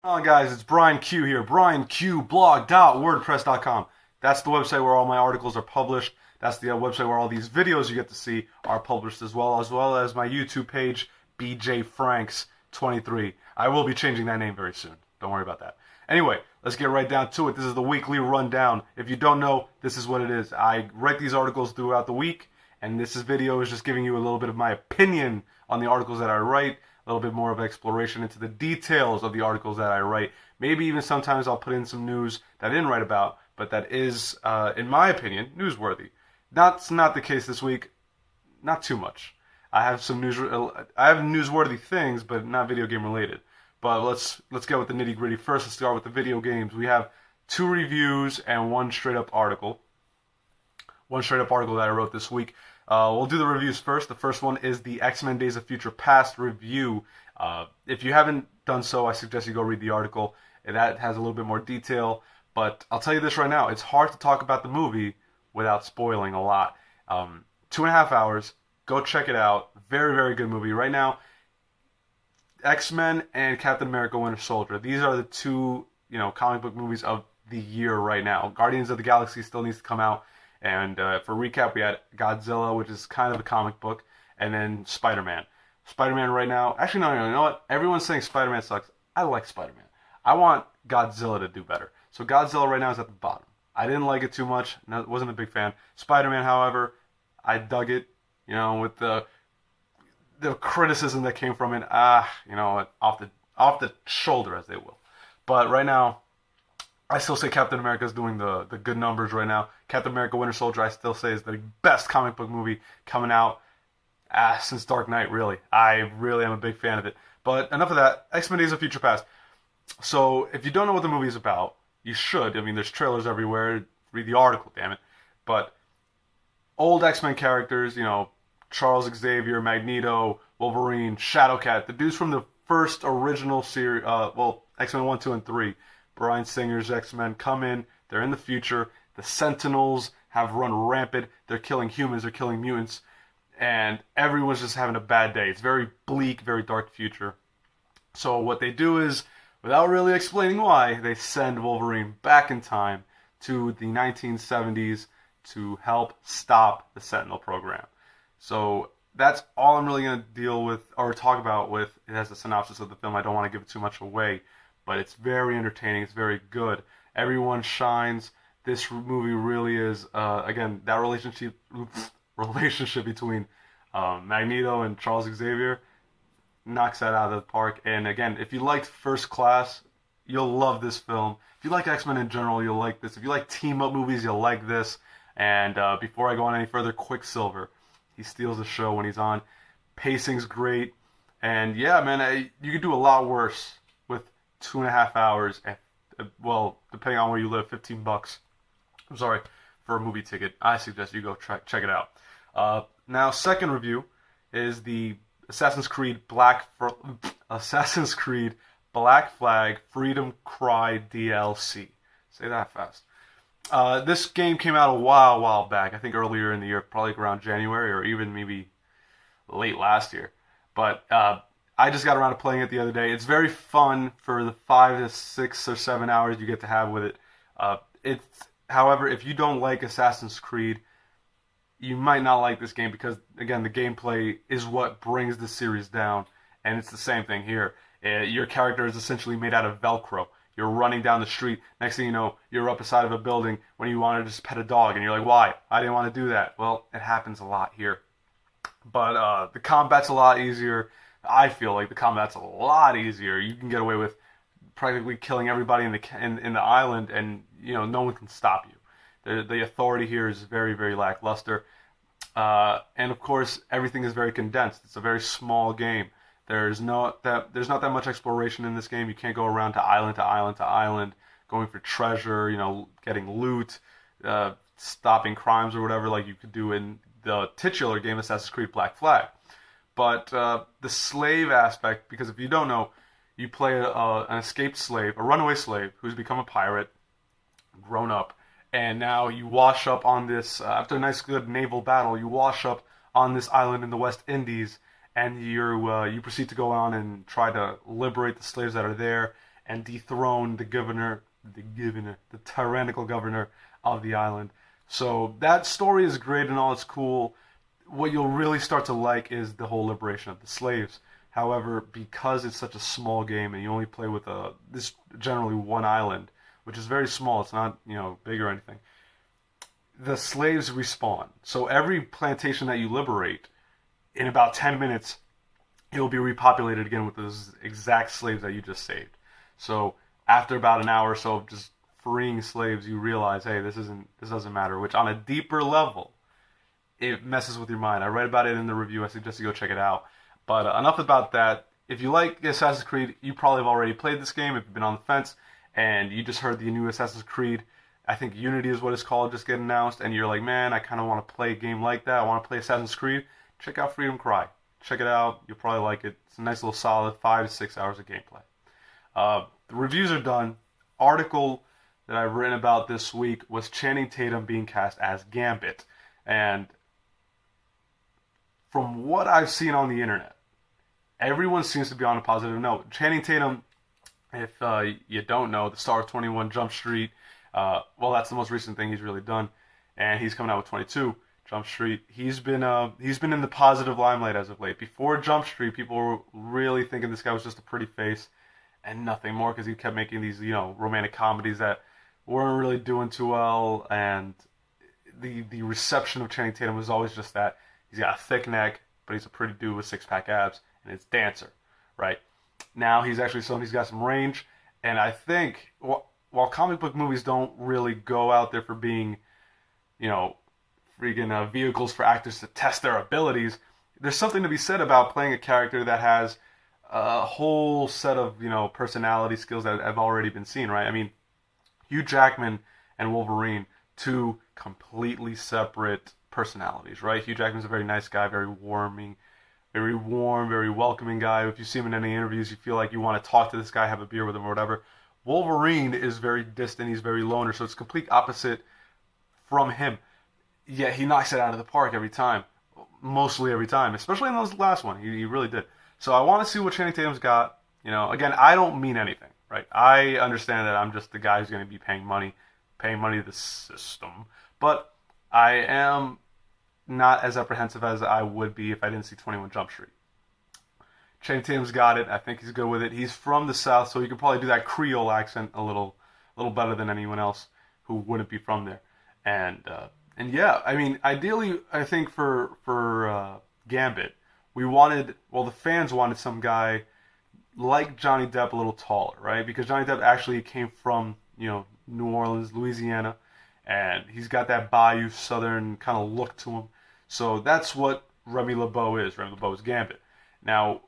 Hello guys, it's Brian Q here, brianqblog.wordpress.com. That's the website where all my articles are published. That's the website where all these videos you get to see are published as well as my YouTube page, BJ Franks 23. I will be changing that name very soon. Don't worry about that. Anyway, let's get right down to it. This is the weekly rundown. If you don't know, this is what it is. I write these articles throughout the week, and this video is just giving you a little bit of my opinion on the articles that I write, a little bit more of exploration into the details of the articles that I write. Maybe even sometimes I'll put in some news that I didn't write about, but that is, in my opinion, newsworthy. That's not the case this week. Not too much. I have some news. I have newsworthy things, but not video game related. But let's get with the nitty gritty. First, let's start with the video games. We have 2 reviews and 1 straight up article. 1 straight up article that I wrote this week. We'll do the reviews first. The first one is the X-Men Days of Future Past review. If you haven't done so, I suggest you go read the article. That has a little bit more detail. But I'll tell you this right now. It's hard to talk about the movie without spoiling a lot. 2.5 hours. Go check it out. Very, very good movie. Right now, X-Men and Captain America Winter Soldier. These are the 2, comic book movies of the year right now. Guardians of the Galaxy still needs to come out. And for recap, we had Godzilla, which is kind of a comic book, and then Spider-Man. Spider-Man right now, actually no, you know what? Everyone's saying Spider-Man sucks. I like Spider-Man. I want Godzilla to do better. So Godzilla right now is at the bottom. I didn't like it too much. Wasn't a big fan. Spider-Man, however, I dug it. With the criticism that came from it, off the shoulder, as they will. But right now, I still say Captain America is doing the good numbers right now. Captain America Winter Soldier, I still say, is the best comic book movie coming out since Dark Knight, really. I really am a big fan of it. But enough of that. X-Men Days of Future Past. So, if you don't know what the movie is about, you should. I mean, there's trailers everywhere. Read the article, damn it. But old X-Men characters, Charles Xavier, Magneto, Wolverine, Shadowcat, the dudes from the first original series, X-Men 1, 2, and 3, Bryan Singer's X-Men come in. They're in the future. The Sentinels have run rampant. They're killing humans. They're killing mutants. And everyone's just having a bad day. It's very bleak, very dark future. So what they do is, without really explaining why, they send Wolverine back in time to the 1970s to help stop the Sentinel program. So that's all I'm really going to deal with or talk about with. It has a synopsis of the film. I don't want to give too much away. But it's very entertaining. It's very good. Everyone shines. This movie really is, again, that relationship between Magneto and Charles Xavier knocks that out of the park. And again, if you liked First Class, you'll love this film. If you like X-Men in general, you'll like this. If you like team-up movies, you'll like this. And before I go on any further, Quicksilver. He steals the show when he's on. Pacing's great. And yeah, man, you could do a lot worse with 2.5 hours, and, depending on where you live, $15. I'm sorry, for a movie ticket. I suggest you go check it out. Now, second review is the Assassin's Creed Black Flag Freedom Cry DLC. Say that fast. This game came out a while back. I think earlier in the year, probably around January or even maybe late last year. But I just got around to playing it the other day. It's very fun for the 5 to 6 or 7 hours you get to have with it. However, if you don't like Assassin's Creed, you might not like this game because, again, the gameplay is what brings the series down, and it's the same thing here. Your character is essentially made out of Velcro. You're running down the street. Next thing you know, you're up inside of a building when you want to just pet a dog, and you're like, why? I didn't want to do that. Well, it happens a lot here. But the combat's a lot easier. I feel like the combat's a lot easier. You can get away with practically killing everybody in the island, and no one can stop you. The authority here is very, very lackluster, and of course everything is very condensed. It's a very small game. There's not that much exploration in this game. You can't go around to island, going for treasure, getting loot, stopping crimes or whatever like you could do in the titular game Assassin's Creed Black Flag. But the slave aspect, because if you don't know, you play an escaped slave, a runaway slave, who's become a pirate, grown up, and now you wash up on this, after a nice good naval battle, you wash up on this island in the West Indies, and you proceed to go on and try to liberate the slaves that are there, and dethrone the tyrannical governor of the island. So that story is great and all, it's cool. What you'll really start to like is the whole liberation of the slaves. However, because it's such a small game and you only play with this generally one island, which is very small, it's not big or anything. The slaves respawn. So every plantation that you liberate, in about 10 minutes, it will be repopulated again with those exact slaves that you just saved. So after about an hour or so of just freeing slaves, you realize, hey, this doesn't matter. Which on a deeper level, it messes with your mind. I read about it in the review. I suggest you go check it out. But enough about that. If you like Assassin's Creed, you probably have already played this game. If you've been on the fence and you just heard the new Assassin's Creed, I think Unity is what it's called, just get announced, and you're like, man, I kind of want to play a game like that. I want to play Assassin's Creed. Check out Freedom Cry. Check it out. You'll probably like it. It's a nice little solid 5 to 6 hours of gameplay. The reviews are done. Article that I've written about this week was Channing Tatum being cast as Gambit. And from what I've seen on the internet, everyone seems to be on a positive note. Channing Tatum, if you don't know, the star of 21 Jump Street, well, that's the most recent thing he's really done, and he's coming out with 22 Jump Street. He's been in the positive limelight as of late. Before Jump Street, people were really thinking this guy was just a pretty face and nothing more, because he kept making these romantic comedies that weren't really doing too well, and the reception of Channing Tatum was always just that he's got a thick neck, but he's a pretty dude with six-pack abs, and it's Dancer, right? Now he's actually shown he's got some range, and I think while comic book movies don't really go out there for being, freaking vehicles for actors to test their abilities, there's something to be said about playing a character that has a whole set of, personality skills that have already been seen, right? I mean, Hugh Jackman and Wolverine, two completely separate personalities, right? Hugh Jackman's a very nice guy, very warm, very welcoming guy. If you see him in any interviews, you feel like you want to talk to this guy, have a beer with him or whatever. Wolverine is very distant, he's very loner, so it's complete opposite from him. Yet he knocks it out of the park every time, mostly every time, especially in those last one. He really did. So I want to see what Channing Tatum's got. Again, I don't mean anything, right? I understand that I'm just the guy who's going to be paying money to the system, but I am not as apprehensive as I would be if I didn't see 21 Jump Street. Channing Tatum's got it. I think he's good with it. He's from the South, so he can probably do that Creole accent a little better than anyone else who wouldn't be from there. And yeah, I mean, ideally, I think for Gambit, the fans wanted some guy like Johnny Depp a little taller, right? Because Johnny Depp actually came from, New Orleans, Louisiana, and he's got that Bayou Southern kind of look to him. So that's what Remy LeBeau is. Remy LeBeau is Gambit. Now,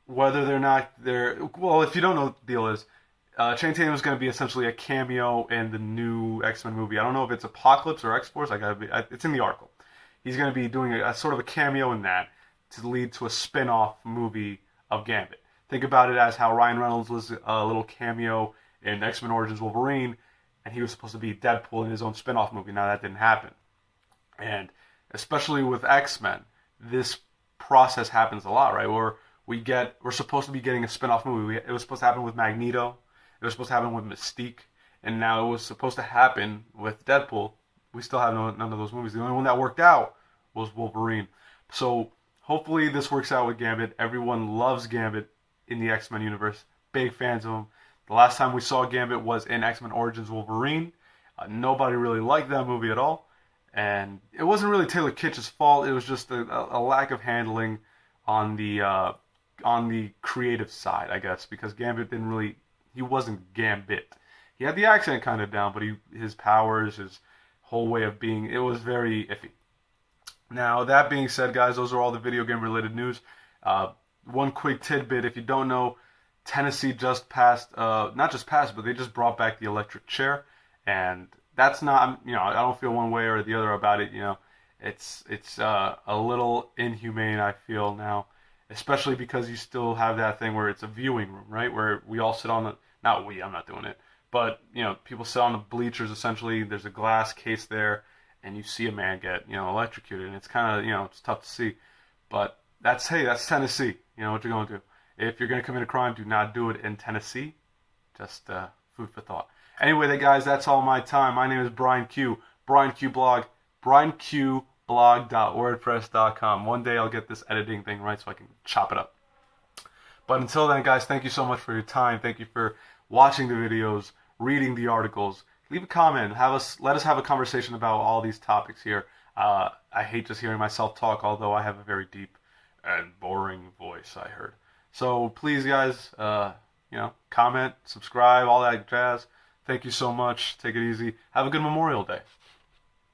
whether they're not there, well, if you don't know what the deal is, Channing Tatum is going to be essentially a cameo in the new X-Men movie. I don't know if it's Apocalypse or X-Force. It's in the article. He's going to be doing a sort of a cameo in that to lead to a spin-off movie of Gambit. Think about it as how Ryan Reynolds was a little cameo in X-Men Origins Wolverine, and he was supposed to be Deadpool in his own spin-off movie. Now that didn't happen. And especially with X-Men, this process happens a lot, right? Where we're supposed to be getting a spin-off movie. It was supposed to happen with Magneto. It was supposed to happen with Mystique. And now it was supposed to happen with Deadpool. We still have none of those movies. The only one that worked out was Wolverine. So hopefully this works out with Gambit. Everyone loves Gambit in the X-Men universe. Big fans of him. The last time we saw Gambit was in X-Men Origins Wolverine. Nobody really liked that movie at all. And it wasn't really Taylor Kitsch's fault. It was just a lack of handling on the creative side, I guess, because Gambit he wasn't Gambit. He had the accent kind of down, but his powers, his whole way of being, it was very iffy. Now, that being said, guys, those are all the video game related news. One quick tidbit, if you don't know, Tennessee just passed, not just passed, but they just brought back the electric chair, and that's not, I don't feel one way or the other about it. It's a little inhumane, I feel now, especially because you still have that thing where it's a viewing room, right? Where we all sit on I'm not doing it, but people sit on the bleachers essentially. There's a glass case there, and you see a man get electrocuted, and it's kind of it's tough to see, but that's Tennessee. What you're going to do. If you're going to commit a crime, do not do it in Tennessee. Just food for thought. Anyway, guys, that's all my time. My name is Brian Q. Brian Q Blog. BrianQblog.wordpress.com. One day I'll get this editing thing right so I can chop it up. But until then, guys, thank you so much for your time. Thank you for watching the videos, reading the articles. Leave a comment. Let us have a conversation about all these topics here. I hate just hearing myself talk, although I have a very deep and boring voice, I heard. So please, guys, comment, subscribe, all that jazz. Thank you so much. Take it easy. Have a good Memorial Day.